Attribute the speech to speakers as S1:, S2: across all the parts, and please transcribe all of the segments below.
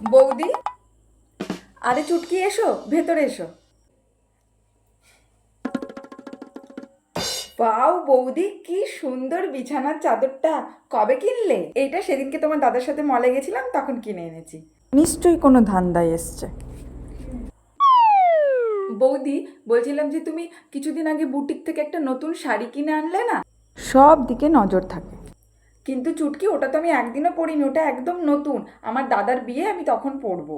S1: বৌদি, আরে চুটকি এসো, ভেতরে এসো। বাও বৌদি, কি সুন্দর বিছানার চাদরটা! কবে কিনলে? এইটা সেদিনকে তোমার দাদার সাথে মলে গেছিলাম, তখন কিনে এনেছি। নিশ্চয়ই কোনো ধান্দায় এসছে। বৌদি, বলছিলাম যে তুমি কিছুদিন আগে বুটিক থেকে একটা নতুন শাড়ি কিনে আনলে না, সব দিকে নজর থাকে। কিন্তু চুটকি, ওটা তো আমি একদিনও পরিনি, ওটা একদম নতুন। আমার দাদার বিয়ে, আমি তখন পরবো।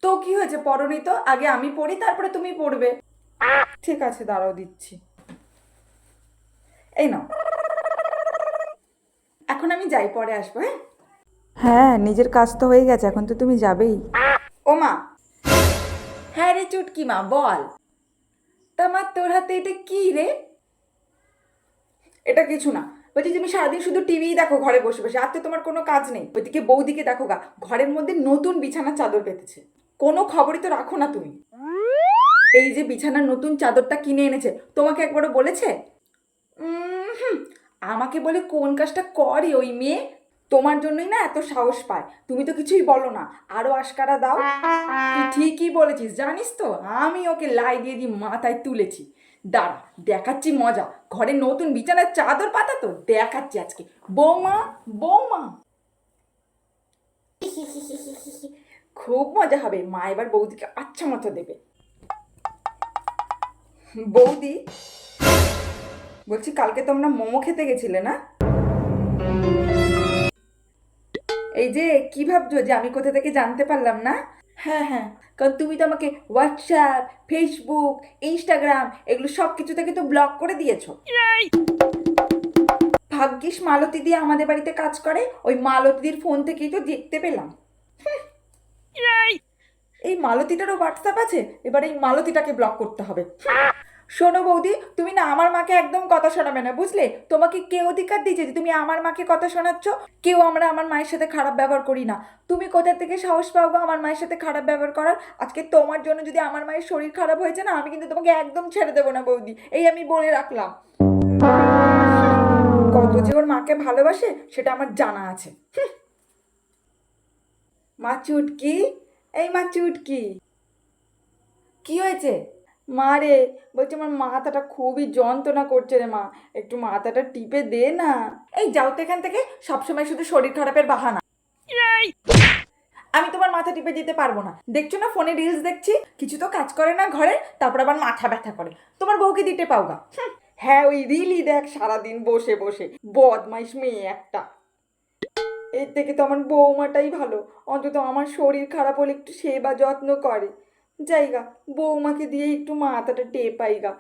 S1: তো কি হয়েছে, পরনি তো? আগে আমি পড়ি, তারপরে তুমি পড়বে। ঠিক আছে, দাঁড়াও দিচ্ছি। এই নাও। এখন আমি যাই, পরে আসবো। হ্যাঁ হ্যাঁ, নিজের কাজ তো হয়ে গেছে, এখন তো তুমি যাবেই। ও মা! হ্যাঁ রে চুটকি মা, বল। তা মা, তোর হাতে এটা কি রে? এটা কিছু না। বলছি, তুমি সারাদিন শুধু টিভিই দেখো ঘরে বসে বসে, আর তো তোমার কোনো কাজ নেই। ওইদিকে বৌদিকে দেখো গা, ঘরের মধ্যে নতুন বিছানার চাদর পেতেছে। কোনো খবরই তো রাখো না তুমি। এই যে বিছানার নতুন চাদরটা কিনে এনেছে, তোমাকে একবারও বলেছে? হুম, আমাকে বলে কোন কাজটা করে ওই মেয়ে? তোমার জন্যই না এত সাহস পায়, তুমি তো কিছুই বলো না, আরো আশকারা দাও। তুই ঠিকই বলেছিস, জানিস তো, আমি ওকে লাই দিয়ে দিয়ে মাথায় তুলেছি। দাঁড়া, দেখাচ্ছি মজা। ঘরে নতুন বিছানার চাদর পাতা তো দেখাচ্ছি আজকে। বৌমা, বৌমা। খুব মজা হবে, মা এবার বৌদিকে আচ্ছা মতো দেবে। বৌদি, বলছি কালকে তোমরা মোমো খেতে গেছিলে না? এই যে, কি ভাবছো যে আমি কোথা থেকে জানতে পারলাম না? হ্যাঁ হ্যাঁ, কারণ তুমি তো আমাকে হোয়াটসঅ্যাপ, ফেসবুক, ইনস্টাগ্রাম এগুলো সব কিছু থেকে তো ব্লক করে দিয়েছো। ভাগ্যিস মালতী দিয়ে আমাদের বাড়িতে কাজ করে, ওই মালতীর ফোন থেকেই তো দেখতে পেলাম। এই মালতীটারও হোয়াটসঅ্যাপ আছে, এবার এই মালতীটাকে ব্লক করতে হবে। শোনো বৌদি, তুমি না আমার মাকে একদম কথা শোনাবে না, বুঝলে? তোমাকে কে অধিকার দিয়েছে যে তুমি আমার মাকে কথা শোনাচ্ছ? কেউ আমরা আমার মায়ের সাথে খারাপ ব্যবহার করি না। তুমি কোথা থেকে সাহস পাও গো আমার মায়ের সাথে খারাপ ব্যবহার করার? আজকে তোমার জন্য যদি আমার মায়ের শরীর খারাপ হয়েছে না, আমি কিন্তু তোমাকে একদম ছেড়ে দেবো না বৌদি, এই আমি বলে রাখলাম। কত যে ওর মাকে ভালোবাসে সেটা আমার জানা আছে। মা চুটকি, এই মা চুটকি। কি হয়েছে? মা রে, বলছি আমার মাথাটা খুবই যন্ত্রণা করছে রে মা, একটু মাথাটা টিপে দে না। এই যাও তো এখান থেকে, সবসময় শুধু শরীর খারাপের বাহানা। আমি তোমার মাথা টিপে দিতে পারবো না, দেখছো না ফোনে রিলস দেখছি, কিছু তো কাজ করে না ঘরে, তারপর আবার মাথা ব্যথা করে। তোমার বউকে দিতে পাও গা। হ্যাঁ, ওই রিলই দেখ সারাদিন বসে বসে, বদমাইশ মেয়ে একটা। এর থেকে তো আমার বৌমাটাই ভালো, অন্তত আমার শরীর খারাপ হলে একটু সেবা যত্ন করে। যাইগা, বৌমাকে দিয়ে একটু মাথাটা টেপাইগা।